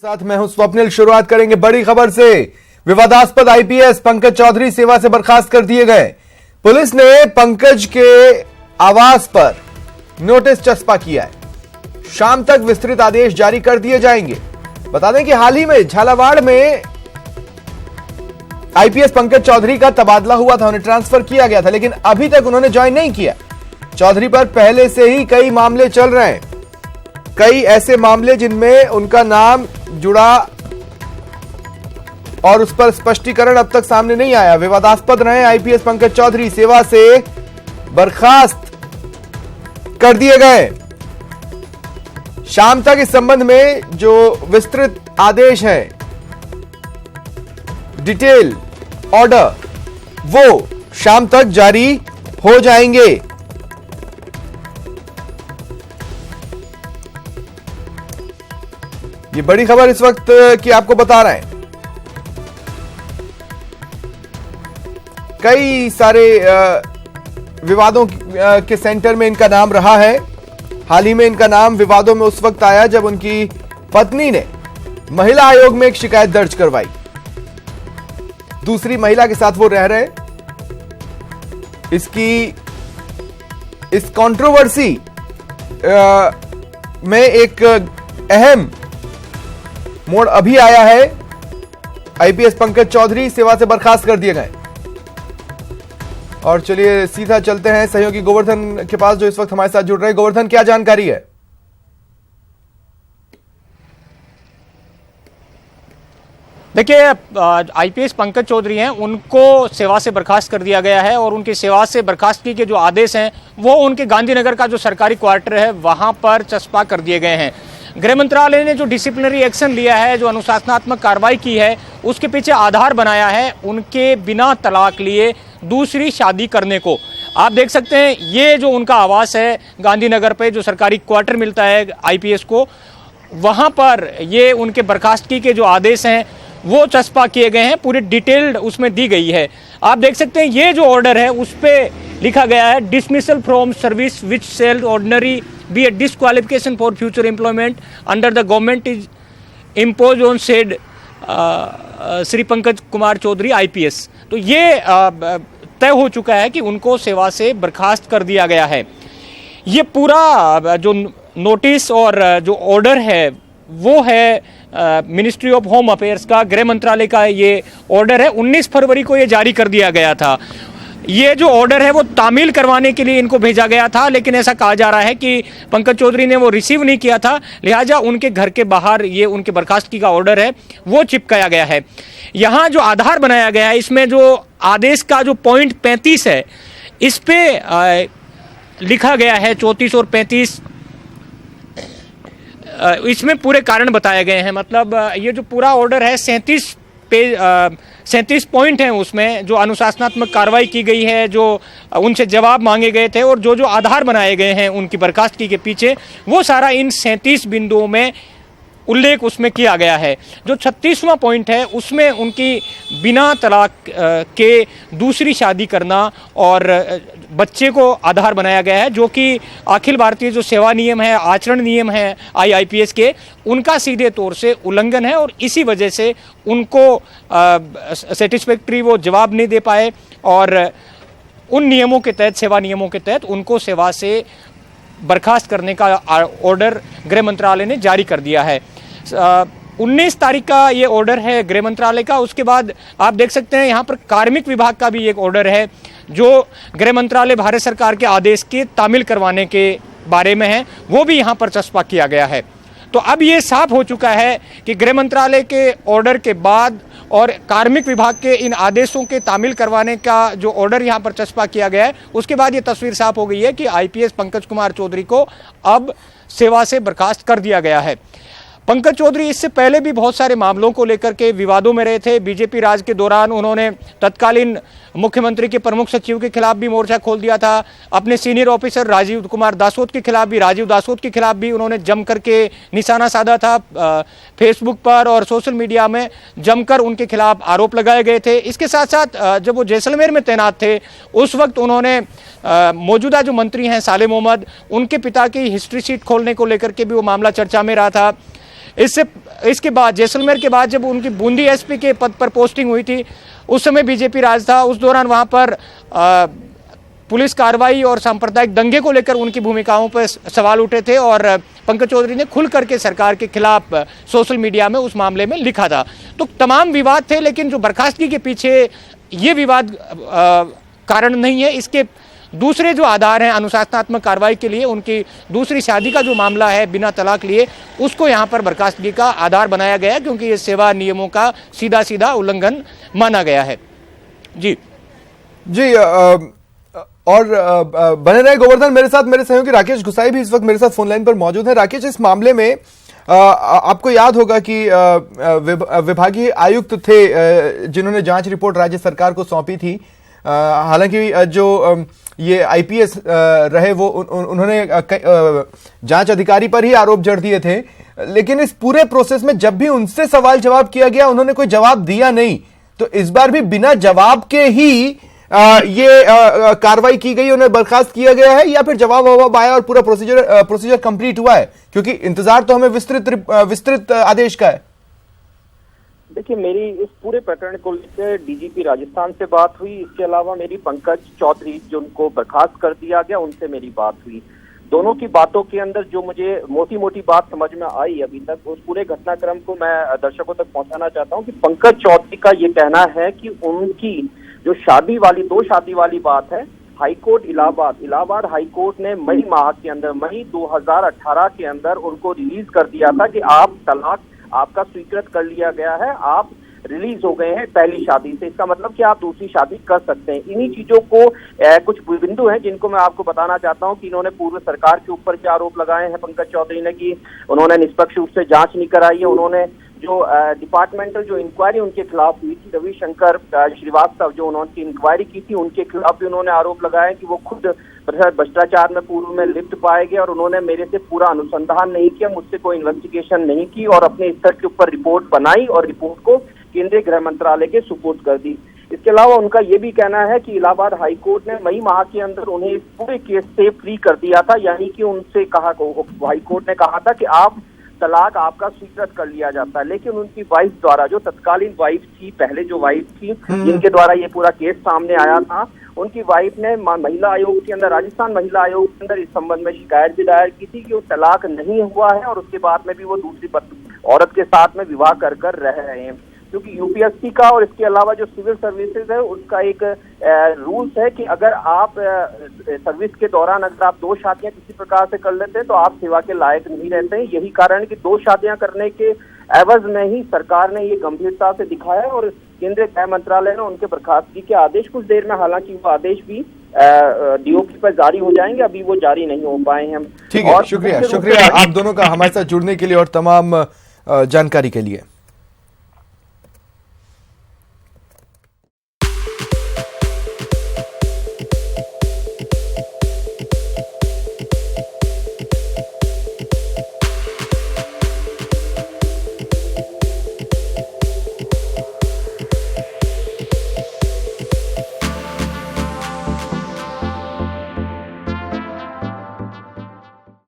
साथ मैं हूं स्वप्निल। शुरुआत करेंगे बड़ी खबर से। विवादास्पद आईपीएस पंकज चौधरी सेवा से बर्खास्त कर दिए गए। पुलिस ने पंकज के आवास पर नोटिस चस्पा किया है। शाम तक विस्तृत आदेश जारी कर दिए जाएंगे। बता दें कि हाल ही में झालावाड़ में आईपीएस पंकज चौधरी का तबादला हुआ था, उन्हें ट्रांसफर किया गया था, लेकिन अभी तक उन्होंने ज्वाइन नहीं किया। चौधरी पर पहले से ही कई मामले चल रहे हैं, कई ऐसे मामले जिनमें उनका नाम जुड़ा और उस पर स्पष्टीकरण अब तक सामने नहीं आया। विवादास्पद रहे आईपीएस पंकज चौधरी, सेवा से बर्खास्त कर दिए गए। शाम तक इस संबंध में जो विस्तृत आदेश है, डिटेल ऑर्डर, वो शाम तक जारी हो जाएंगे। ये बड़ी खबर इस वक्त की आपको बता रहे हैं। कई सारे विवादों के सेंटर में इनका नाम रहा है। हाल ही में इनका नाम विवादों में उस वक्त आया जब उनकी पत्नी ने महिला आयोग में एक शिकायत दर्ज करवाई। दूसरी महिला के साथ वो रह रहे। इस कंट्रोवर्सी में एक अहम मोड़ अभी आया है। आईपीएस पंकज चौधरी सेवा से बर्खास्त कर दिए गए। और चलिए सीधा चलते हैं सहयोगी गोवर्धन के पास, जो इस वक्त हमारे साथ जुड़ रहे हैं। गोवर्धन, क्या जानकारी है? देखिए, आईपीएस पंकज चौधरी हैं, उनको सेवा से बर्खास्त कर दिया गया है और उनकी सेवा से बर्खास्तगी के जो आदेश हैं वो उनके गांधीनगर का जो सरकारी क्वार्टर है वहां पर चस्पा कर दिए गए हैं। गृह मंत्रालय ने जो डिसिप्लिनरी एक्शन लिया है, जो अनुशासनात्मक कार्रवाई की है, उसके पीछे आधार बनाया है उनके बिना तलाक लिए दूसरी शादी करने को। आप देख सकते हैं ये जो उनका आवास है गांधीनगर पे, जो सरकारी क्वार्टर मिलता है आईपीएस को, वहां पर ये उनके बर्खास्तगी के जो आदेश हैं वो चस्पा किए गए हैं। पूरी डिटेल्ड उसमें दी गई है। आप देख सकते हैं ये जो ऑर्डर है उस पर लिखा गया है, dismissal from service which shall ordinary be a disqualification for future employment under the government is impose on said Shri Pankaj Kumar Chaudhary IPS. तो ये तय हो चुका है कि उनको सेवा से बर्खास्त कर दिया गया है। ये पूरा जो नोटिस और जो ऑर्डर है वो है मिनिस्ट्री ऑफ होम अफेयर्स का, गृह मंत्रालय का ये ऑर्डर है। 19 फरवरी को ये जारी कर दिया गया था। ये जो ऑर्डर है वो तामील करवाने के लिए इनको भेजा गया था, लेकिन ऐसा कहा जा रहा है कि पंकज चौधरी ने वो रिसीव नहीं किया था, लिहाजा उनके घर के बाहर ये उनके बर्खास्तगी का ऑर्डर है वो चिपकाया गया है। यहाँ जो आधार बनाया गया है, इसमें जो आदेश का जो पॉइंट 35 है, इस पे लिखा गया है 34 और 35, इसमें पूरे कारण बताए गए हैं। मतलब ये जो पूरा ऑर्डर है 37 पॉइंट हैं, उसमें जो अनुशासनात्मक कार्रवाई की गई है, जो उनसे जवाब मांगे गए थे और जो आधार बनाए गए हैं उनकी बर्खास्तगी के पीछे, वो सारा इन 37 बिंदुओं में उल्लेख उसमें किया गया है। जो 36वां पॉइंट है उसमें उनकी बिना तलाक के दूसरी शादी करना और बच्चे को आधार बनाया गया है, जो कि अखिल भारतीय जो सेवा नियम है, आचरण नियम है आईपीएस के, उनका सीधे तौर से उल्लंघन है और इसी वजह से उनको सेटिस्फैक्ट्री वो जवाब नहीं दे पाए और उन नियमों के तहत, सेवा नियमों के तहत उनको सेवा से बर्खास्त करने का ऑर्डर गृह मंत्रालय ने जारी कर दिया है। 19 तारीख का ये ऑर्डर है गृह मंत्रालय का। उसके बाद आप देख सकते हैं यहाँ पर कार्मिक विभाग का भी एक ऑर्डर है, जो गृह मंत्रालय भारत सरकार के आदेश के तामील करवाने के बारे में है, वो भी यहाँ पर चस्पा किया गया है। तो अब ये साफ हो चुका है कि गृह मंत्रालय के ऑर्डर के बाद और कार्मिक विभाग के इन आदेशों के तामील करवाने का जो ऑर्डर यहाँ पर चस्पा किया गया है, उसके बाद ये तस्वीर साफ हो गई है कि आईपीएस पंकज कुमार चौधरी को अब सेवा से बर्खास्त कर दिया गया है। पंकज चौधरी इससे पहले भी बहुत सारे मामलों को लेकर के विवादों में रहे थे। बीजेपी राज के दौरान उन्होंने तत्कालीन मुख्यमंत्री के प्रमुख सचिव के खिलाफ भी मोर्चा खोल दिया था। अपने सीनियर ऑफिसर राजीव कुमार दासोत के खिलाफ भी, राजीव दासोत के खिलाफ भी उन्होंने जम करके निशाना साधा था। फेसबुक पर और सोशल मीडिया में जमकर उनके खिलाफ आरोप लगाए गए थे। इसके साथ साथ जब वो जैसलमेर में तैनात थे उस वक्त उन्होंने मौजूदा जो मंत्री हैं साले मोहम्मद, उनके पिता की हिस्ट्री शीट खोलने को लेकर के भी वो मामला चर्चा में रहा था। इसके बाद जैसलमेर के बाद जब उनकी बूंदी एसपी के पद पर पोस्टिंग हुई थी, उस समय बीजेपी राज था। उस दौरान वहां पर पुलिस कार्रवाई और सांप्रदायिक दंगे को लेकर उनकी भूमिकाओं पर सवाल उठे थे और पंकज चौधरी ने खुल करके सरकार के खिलाफ सोशल मीडिया में उस मामले में लिखा था। तो तमाम विवाद थे, लेकिन जो बर्खास्तगी के पीछे ये विवाद कारण नहीं है। इसके दूसरे जो आधार हैं अनुशासनात्मक कार्रवाई के लिए, उनकी दूसरी शादी का जो मामला है बिना तलाक लिए, उसको यहाँ पर बर्खास्तगी का आधार बनाया गया, क्योंकि ये सेवा नियमों का सीधा सीधा उल्लंघन माना गया है। जी जी और बने रहे गोवर्धन मेरे साथ। मेरे सहयोगी राकेश गुसाई भी इस वक्त मेरे साथ फोन लाइन पर मौजूद है। राकेश, इस मामले में आपको याद होगा कि विभागीय आयुक्त थे जिन्होंने जांच रिपोर्ट राज्य सरकार को सौंपी थी। हालांकि जो ये आईपीएस रहे वो उन्होंने जांच अधिकारी पर ही आरोप जड़ दिए थे, लेकिन इस पूरे प्रोसेस में जब भी उनसे सवाल जवाब किया गया उन्होंने कोई जवाब दिया नहीं। तो इस बार भी बिना जवाब के ही ये कार्रवाई की गई, उन्हें बर्खास्त किया गया है, या फिर जवाब आया और पूरा प्रोसीजर कंप्लीट हुआ है? क्योंकि इंतजार तो हमें विस्तृत आदेश का है। देखिए, मेरी इस पूरे प्रकरण को लेकर डीजीपी राजस्थान से बात हुई। इसके अलावा मेरी पंकज चौधरी जिनको बर्खास्त कर दिया गया उनसे मेरी बात हुई। दोनों की बातों के अंदर जो मुझे मोटी मोटी बात समझ में आई अभी तक, उस पूरे घटनाक्रम को मैं दर्शकों तक पहुंचाना चाहता हूं कि पंकज चौधरी का ये कहना है कि उनकी जो दो शादी वाली बात है, हाईकोर्ट इलाहाबाद हाईकोर्ट ने मई माह के अंदर, मई 2018 के अंदर उनको रिलीज कर दिया था कि आप तलाक आपका स्वीकृत कर लिया गया है, आप रिलीज हो गए हैं पहली शादी से। इसका मतलब कि आप दूसरी शादी कर सकते हैं। इन्हीं चीजों को कुछ बिंदु हैं जिनको मैं आपको बताना चाहता हूं कि इन्होंने पूर्व सरकार के ऊपर क्या आरोप लगाए हैं पंकज चौधरी ने कि उन्होंने निष्पक्ष रूप से जांच नहीं कराई है। उन्होंने जो डिपार्टमेंटल जो इंक्वायरी उनके खिलाफ हुई थी, रविशंकर श्रीवास्तव जो उन्होंने इंक्वायरी की थी, उनके खिलाफ भी उन्होंने आरोप लगाया कि वो खुद भ्रष्टाचार में पूर्व में लिप्त पाए गए और उन्होंने मेरे से पूरा अनुसंधान नहीं किया, मुझसे कोई इन्वेस्टिगेशन नहीं की और अपने स्तर के ऊपर रिपोर्ट बनाई और रिपोर्ट को केंद्रीय गृह मंत्रालय के सुपुर्द कर दी। इसके अलावा उनका ये भी कहना है कि इलाहाबाद हाईकोर्ट ने मई माह के अंदर उन्हें इस पूरे केस से फ्री कर दिया था, यानी कि उनसे कहा, हाईकोर्ट ने कहा था कि आप तलाक आपका स्वीकृत कर लिया जाता है। लेकिन उनकी वाइफ द्वारा, जो तत्कालीन वाइफ थी, पहले जो वाइफ थी जिनके द्वारा ये पूरा केस सामने आया था, उनकी वाइफ ने महिला आयोग के अंदर, राजस्थान महिला आयोग के अंदर इस संबंध में शिकायत भी दायर की थी कि वो तलाक नहीं हुआ है और उसके बाद में भी वो दूसरी औरत के साथ में विवाह कर रह रहे हैं। क्योंकि यूपीएससी का और इसके अलावा जो सिविल सर्विसेज है उसका एक रूल्स है कि अगर आप सर्विस के दौरान अगर आप 2 शादियां किसी प्रकार से कर लेते हैं तो आप सेवा के लायक नहीं रहते हैं। यही कारण है कि 2 शादियां करने के एवज में ही सरकार ने ये गंभीरता से दिखाया और केंद्रीय गृह मंत्रालय ने उनके बर्खास्तगी के आदेश कुछ देर में, हालांकि वो आदेश भी डीओपी पर जारी हो जाएंगे, अभी वो जारी नहीं हो पाए हैं हम। ठीक है, शुक्रिया आप दोनों का हमारे साथ जुड़ने के लिए और तमाम जानकारी के लिए।